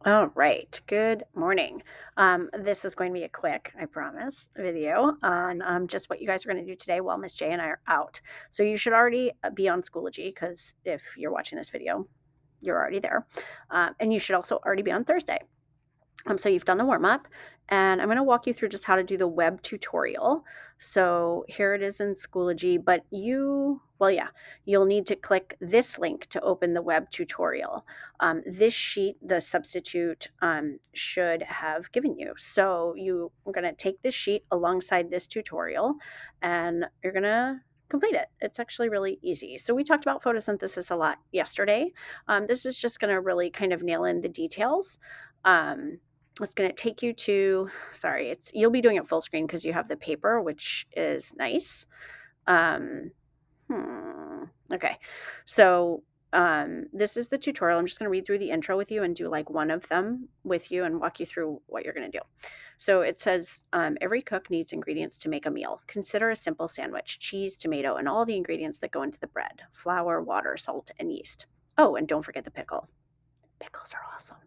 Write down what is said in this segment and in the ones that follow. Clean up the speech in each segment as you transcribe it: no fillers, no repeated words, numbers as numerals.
All right. Good morning. This is going to be a quick, I promise, video on just what you guys are going to do today while Miss J and I are out. So you should already be on Schoology because if you're watching this video, you're already there. And you should also already be on Thursday. So you've done the warm up, and I'm going to walk you through just how to do the web tutorial. So here it is in Schoology, but you'll need to click this link to open the web tutorial. This sheet, the substitute should have given you. So you are going to take this sheet alongside this tutorial, and you're going to complete it. It's actually really easy. So we talked about photosynthesis a lot yesterday. This is just going to really kind of nail in the details. It's going to take you to, you'll be doing it full screen because you have the paper, which is nice. Um, okay. So this is the tutorial. I'm just going to read through the intro with you and do like one of them with you and walk you through what you're going to do. So it says, every cook needs ingredients to make a meal. Consider a simple sandwich: cheese, tomato, and all the ingredients that go into the bread: flour, water, salt, and yeast. Oh, and don't forget the pickle. Pickles are awesome.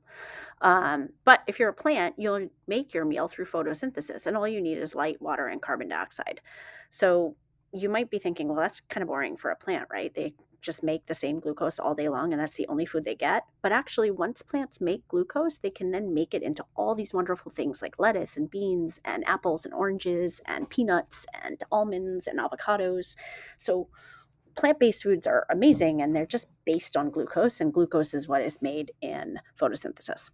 But if you're a plant, you'll make your meal through photosynthesis, and all you need is light, water, and carbon dioxide. So you might be thinking, well, that's kind of boring for a plant, right? They just make the same glucose all day long, and that's the only food they get. But actually, once plants make glucose, they can then make it into all these wonderful things like lettuce and beans and apples and oranges and peanuts and almonds and avocados. So plant-based foods are amazing, and they're just based on glucose, and glucose is what is made in photosynthesis.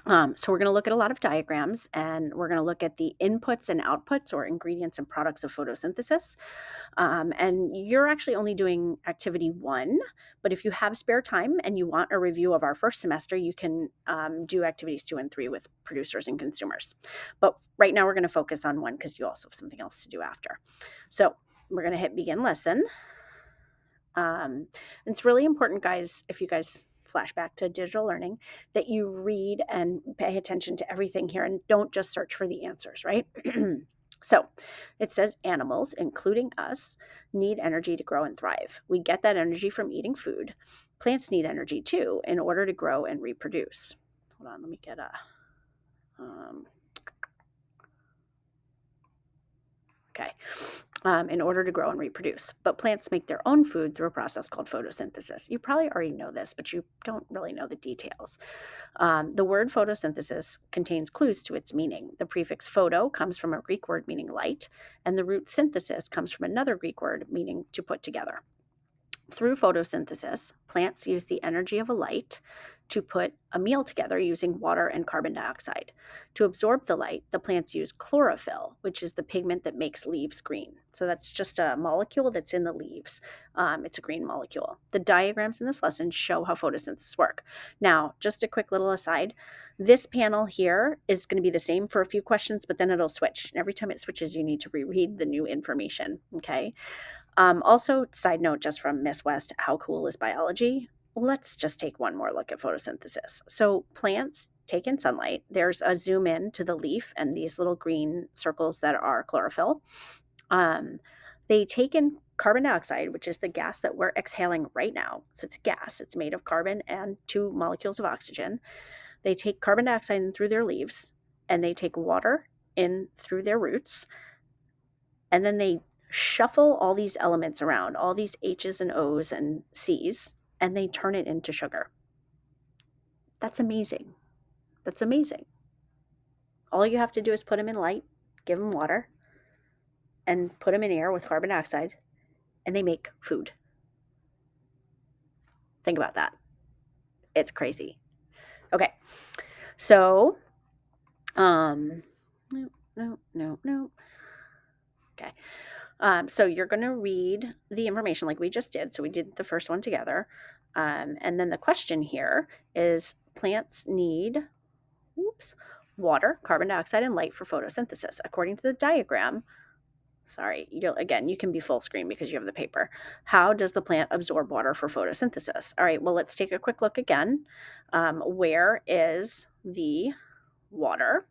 So we're going to look at a lot of diagrams, and we're going to look at the inputs and outputs, or ingredients and products of photosynthesis. And you're actually only doing activity 1, but if you have spare time and you want a review of our first semester, you can do activities 2 and 3 with producers and consumers. But right now we're going to focus on 1 because you also have something else to do after. So we're going to hit begin lesson. It's really important, guys, if you guys flashback to digital learning, that you read and pay attention to everything here and don't just search for the answers, right? So it says animals, including us, need energy to grow and thrive. We get that energy from eating food. Plants need energy too in order to grow and reproduce. Hold on, let me get a. Okay. In order to grow and reproduce. But plants make their own food through a process called photosynthesis. You probably already know this, but you don't really know the details. The word photosynthesis contains clues to its meaning. The prefix photo comes from a Greek word meaning light, and the root synthesis comes from another Greek word meaning to put together. Through photosynthesis, plants use the energy of a light to put a meal together using water and carbon dioxide. To absorb the light, the plants use chlorophyll, which is the pigment that makes leaves green. So that's just a molecule that's in the leaves. It's a green molecule. The diagrams in this lesson show how photosynthesis work. Now, just a quick little aside, this panel here is going to be the same for a few questions, but then it'll switch. And every time it switches, you need to reread the new information, okay? Also, side note just from Miss West, how cool is biology? Let's just take one more look at photosynthesis. So plants take in sunlight. There's a zoom in to the leaf and these little green circles that are chlorophyll. They take in carbon dioxide, which is the gas that we're exhaling right now. So it's gas. It's made of carbon and 2 molecules of oxygen. They take carbon dioxide in through their leaves, and they take water in through their roots, and then they shuffle all these elements around, all these H's and O's and C's, and they turn it into sugar. That's amazing. That's amazing. All you have to do is put them in light, give them water, and put them in air with carbon dioxide, and they make food. Think about that. It's crazy. Okay. So, no. Okay. So you're going to read the information like we just did. So we did the first one together. And then the question here is plants need water, carbon dioxide, and light for photosynthesis. According to the diagram, you can be full screen because you have the paper. How does the plant absorb water for photosynthesis? All right, well, let's take a quick look again. Where is the water?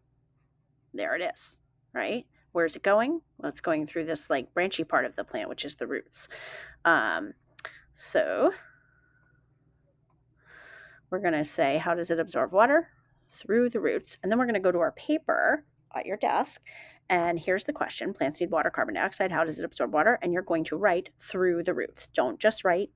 There it is, right? Where's it going? Well, it's going through this like branchy part of the plant, which is the roots. So we're going to say, how does it absorb water? through the roots. And then we're going to go to our paper at your desk. And here's the question: plants need water, carbon dioxide. How does it absorb water? And you're going to write through the roots. Don't just write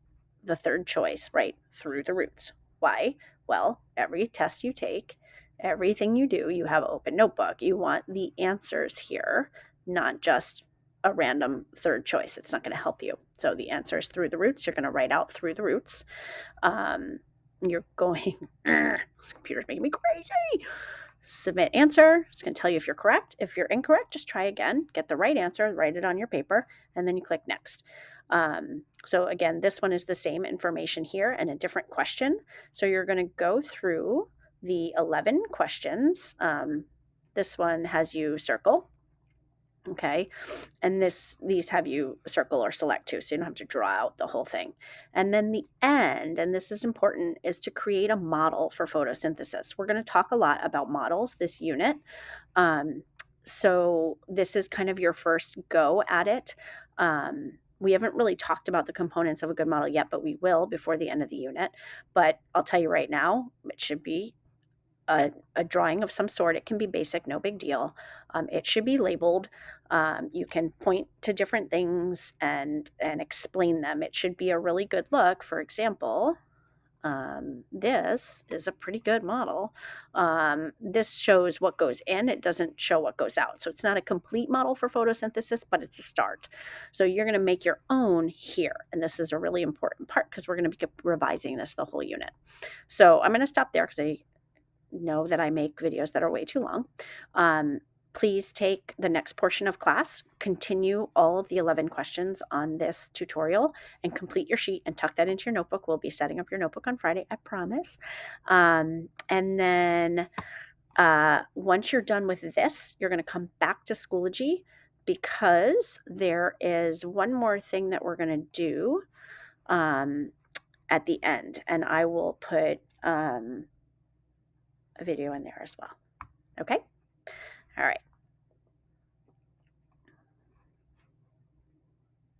the third choice, write through the roots. Why? Well, every test you take, everything you do, you have an open notebook. You want the answers here, not just a random third choice. It's not going to help you. So the answer is through the roots. You're going to write out through the roots. You're going, this computer's making me crazy. Submit answer. It's going to tell you if you're correct. If you're incorrect, just try again. Get the right answer, write it on your paper, and then you click next. So again, this one is the same information here and a different question. So you're going to go through the 11 questions. This one has you circle. Okay. And these have you circle or select too, so you don't have to draw out the whole thing. And then the end, and this is important, is to create a model for photosynthesis. We're going to talk a lot about models this unit. So this is kind of your first go at it. We haven't really talked about the components of a good model yet, but we will before the end of the unit. But I'll tell you right now, it should be a drawing of some sort. It can be basic, no big deal. It should be labeled. You can point to different things and explain them. It should be a really good look. For example, this is a pretty good model. This shows what goes in. It doesn't show what goes out. So it's not a complete model for photosynthesis, but it's a start. So you're going to make your own here. And this is a really important part because we're going to be revising this the whole unit. So I'm going to stop there because I know that I make videos that are way too long. Please take the next portion of class, continue all of the 11 questions on this tutorial, and complete your sheet and tuck that into your notebook. We'll be setting up your notebook on Friday, I promise. And then once you're done with this, you're going to come back to Schoology because there is one more thing that we're going to do at the end, and I will put a video in there as well. Okay? All right.